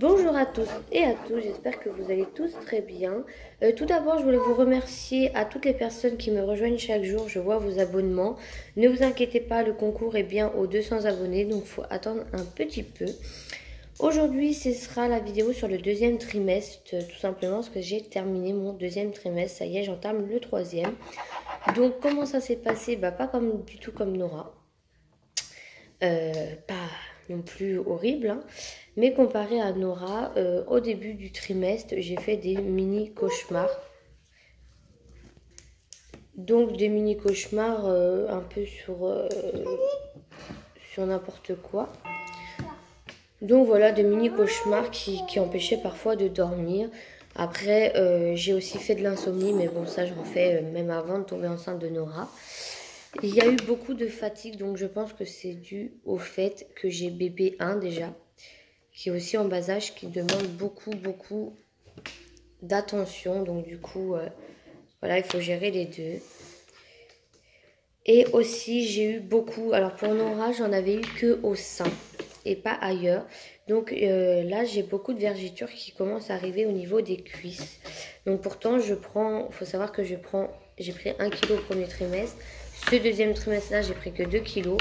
Bonjour à tous et à tous, j'espère que vous allez tous très bien. Tout d'abord, je voulais vous remercier à toutes les personnes qui me rejoignent chaque jour. Je vois vos abonnements. Ne vous inquiétez pas, le concours est bien aux 200 abonnés, donc il faut attendre un petit peu. Aujourd'hui, ce sera la vidéo sur le deuxième trimestre, tout simplement parce que j'ai terminé mon deuxième trimestre. Ça y est, j'entame le troisième. Donc, comment ça s'est passé? Pas comme du tout comme Nora. Pas non plus horrible, hein. Mais comparé à Nora, au début du trimestre, j'ai fait des mini cauchemars. Donc des mini cauchemars un peu sur n'importe quoi. Donc voilà, des mini cauchemars qui empêchaient parfois de dormir. Après, j'ai aussi fait de l'insomnie, mais bon, ça je refais même avant de tomber enceinte de Nora. Il y a eu beaucoup de fatigue, donc je pense que c'est dû au fait que j'ai bébé 1 déjà, qui est aussi en bas âge, qui demande beaucoup d'attention. Donc du coup, voilà, il faut gérer les deux. Et aussi, j'ai eu beaucoup, alors pour Nora, j'en avais eu que au sein et pas ailleurs. Donc là, j'ai beaucoup de vergetures qui commencent à arriver au niveau des cuisses. Donc pourtant, il faut savoir que j'ai pris 1 kg au premier trimestre. Ce deuxième trimestre-là, j'ai pris que 2 kilos.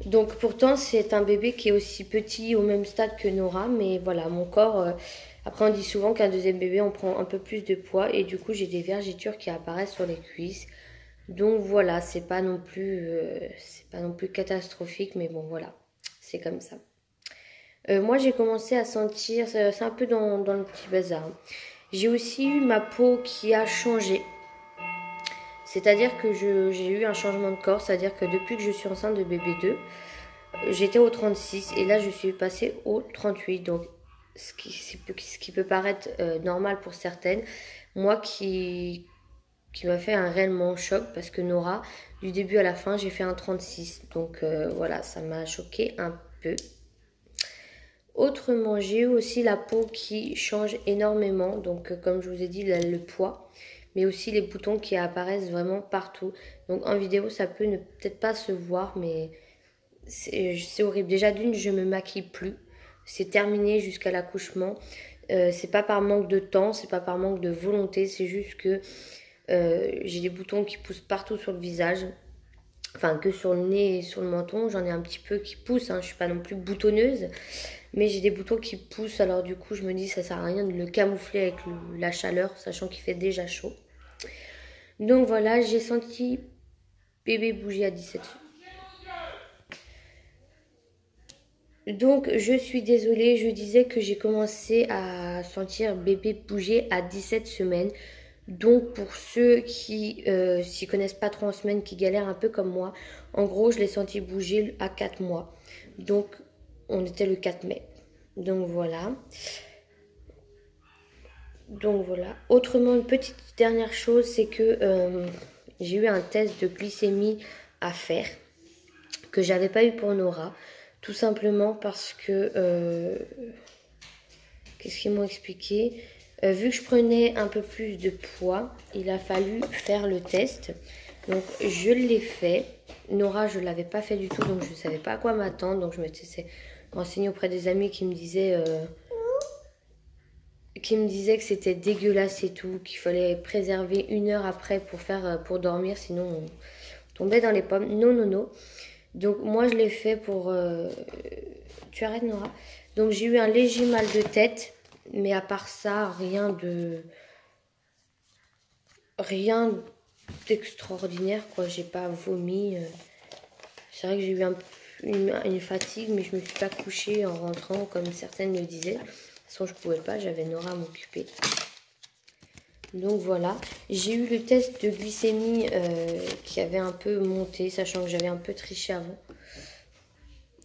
Donc pourtant, c'est un bébé qui est aussi petit, au même stade que Nora. Mais voilà, mon corps... après, on dit souvent qu'un deuxième bébé, on prend un peu plus de poids. Et du coup, j'ai des vergetures qui apparaissent sur les cuisses. Donc voilà, c'est pas non plus catastrophique. Mais bon, voilà, c'est comme ça. Moi, j'ai commencé à sentir... C'est un peu dans le petit bazar, hein. J'ai aussi eu ma peau qui a changé. C'est-à-dire que j'ai eu un changement de corps. C'est-à-dire que depuis que je suis enceinte de bébé 2, j'étais au 36 et là je suis passée au 38. Donc ce qui peut paraître normal pour certaines, moi qui m'a fait un réellement choc parce que Nora, du début à la fin, j'ai fait un 36. Donc voilà, ça m'a choqué un peu. Autrement, j'ai eu aussi la peau qui change énormément. Donc comme je vous ai dit, le poids, mais aussi les boutons qui apparaissent vraiment partout. Donc en vidéo, ça peut ne peut-être pas se voir, mais c'est horrible. Déjà d'une, je me maquille plus. C'est terminé jusqu'à l'accouchement. C'est pas par manque de temps, c'est pas par manque de volonté, c'est juste que j'ai des boutons qui poussent partout sur le visage. Enfin, que sur le nez et sur le menton. J'en ai un petit peu qui poussent, hein. Je suis pas non plus boutonneuse. Mais j'ai des boutons qui poussent. Alors du coup, je me dis ça sert à rien de le camoufler avec la chaleur, sachant qu'il fait déjà chaud. Donc voilà, j'ai senti bébé bouger à 17. Donc je suis désolée, je disais que j'ai commencé à sentir bébé bouger à 17 semaines. Donc pour ceux qui s'y connaissent pas trop en semaines, qui galèrent un peu comme moi, en gros je l'ai senti bouger à 4 mois. Donc on était le 4 mai. Donc voilà. Autrement, une petite dernière chose, c'est que j'ai eu un test de glycémie à faire que j'avais pas eu pour Nora. Tout simplement parce que... qu'est-ce qu'ils m'ont expliqué? Vu que je prenais un peu plus de poids, il a fallu faire le test. Donc je l'ai fait. Nora, je ne l'avais pas fait du tout, donc je ne savais pas à quoi m'attendre. Donc je m'étais renseignée auprès des amis qui me disaient que c'était dégueulasse et tout, qu'il fallait préserver 1 heure après pour dormir, sinon on tombait dans les pommes. Non. Donc moi je l'ai fait pour... Tu arrêtes Nora? Donc j'ai eu un léger mal de tête, mais à part ça, rien d'extraordinaire, quoi. J'ai pas vomi. C'est vrai que j'ai eu une fatigue, mais je me suis pas couchée en rentrant comme certaines le disaient. De toute façon, je pouvais pas, j'avais Nora à m'occuper. Donc voilà, j'ai eu le test de glycémie qui avait un peu monté, sachant que j'avais un peu triché avant.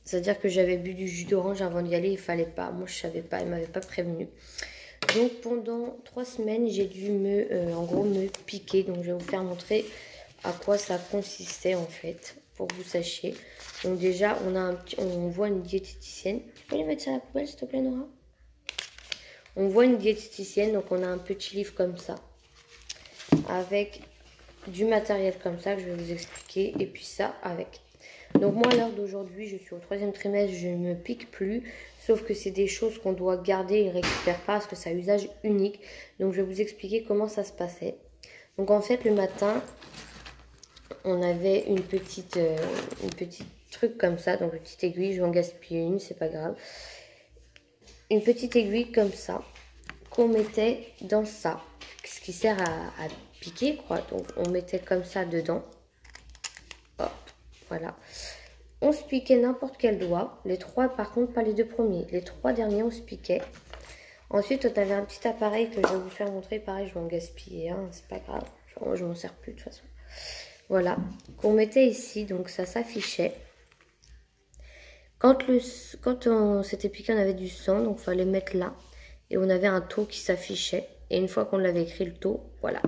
C'est-à-dire que j'avais bu du jus d'orange avant d'y aller, il fallait pas. Moi, je savais pas, elle m'avait pas prévenu. Donc pendant 3 semaines, j'ai dû en gros me piquer. Donc je vais vous faire montrer à quoi ça consistait en fait, pour que vous sachiez. Donc déjà, on voit une diététicienne. Tu peux les mettre sur la poubelle, s'il te plaît, Nora? On voit une diététicienne, donc on a un petit livre comme ça, avec du matériel comme ça que je vais vous expliquer, et puis ça avec. Donc moi, à l'heure d'aujourd'hui, je suis au 3e trimestre, je ne me pique plus. Sauf que c'est des choses qu'on doit garder et récupère pas parce que c'est à usage unique. Donc je vais vous expliquer comment ça se passait. Donc en fait, le matin, on avait une petite truc comme ça. Donc une petite aiguille, je vais en gaspiller une, c'est pas grave. Une petite aiguille comme ça qu'on mettait dans ça. Ce qui sert à piquer quoi. Donc on mettait comme ça dedans. Hop, voilà. On se piquait n'importe quel doigt. Les 3, par contre, pas les 2 premiers. Les 3 derniers, on se piquait. Ensuite, on avait un petit appareil que je vais vous faire montrer. Pareil, je vais en gaspiller un, c'est pas grave. Je m'en sers plus de toute façon. Voilà, qu'on mettait ici, donc ça s'affichait. Quand on s'était piqué, on avait du sang, donc il fallait mettre là. Et on avait un taux qui s'affichait. Et une fois qu'on l'avait écrit le taux, voilà.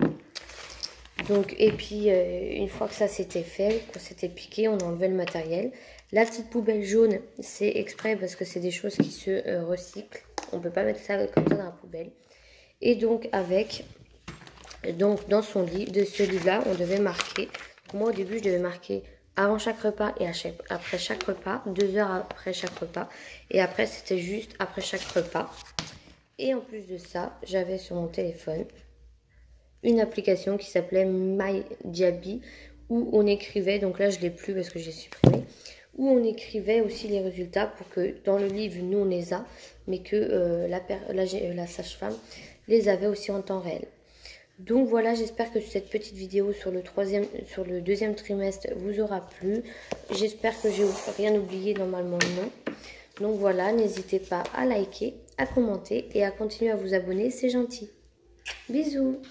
Donc, et puis, une fois que ça s'était fait, qu'on s'était piqué, on enlevait le matériel. La petite poubelle jaune, c'est exprès parce que c'est des choses qui se recyclent. On ne peut pas mettre ça comme ça dans la poubelle. Et donc, dans ce livre-là, on devait marquer. Moi, au début, je devais marquer avant chaque repas et après chaque repas, 2 heures après chaque repas. Et après, c'était juste après chaque repas. Et en plus de ça, j'avais sur mon téléphone une application qui s'appelait MyDiaby où on écrivait, donc là je l'ai plus parce que j'ai supprimé, où on écrivait aussi les résultats pour que dans le livre nous on les a, mais que la sage-femme les avait aussi en temps réel. Donc voilà, j'espère que cette petite vidéo sur le 2e trimestre vous aura plu. J'espère que j'ai rien oublié, normalement non. Donc voilà, n'hésitez pas à liker, à commenter et à continuer à vous abonner, c'est gentil. Bisous!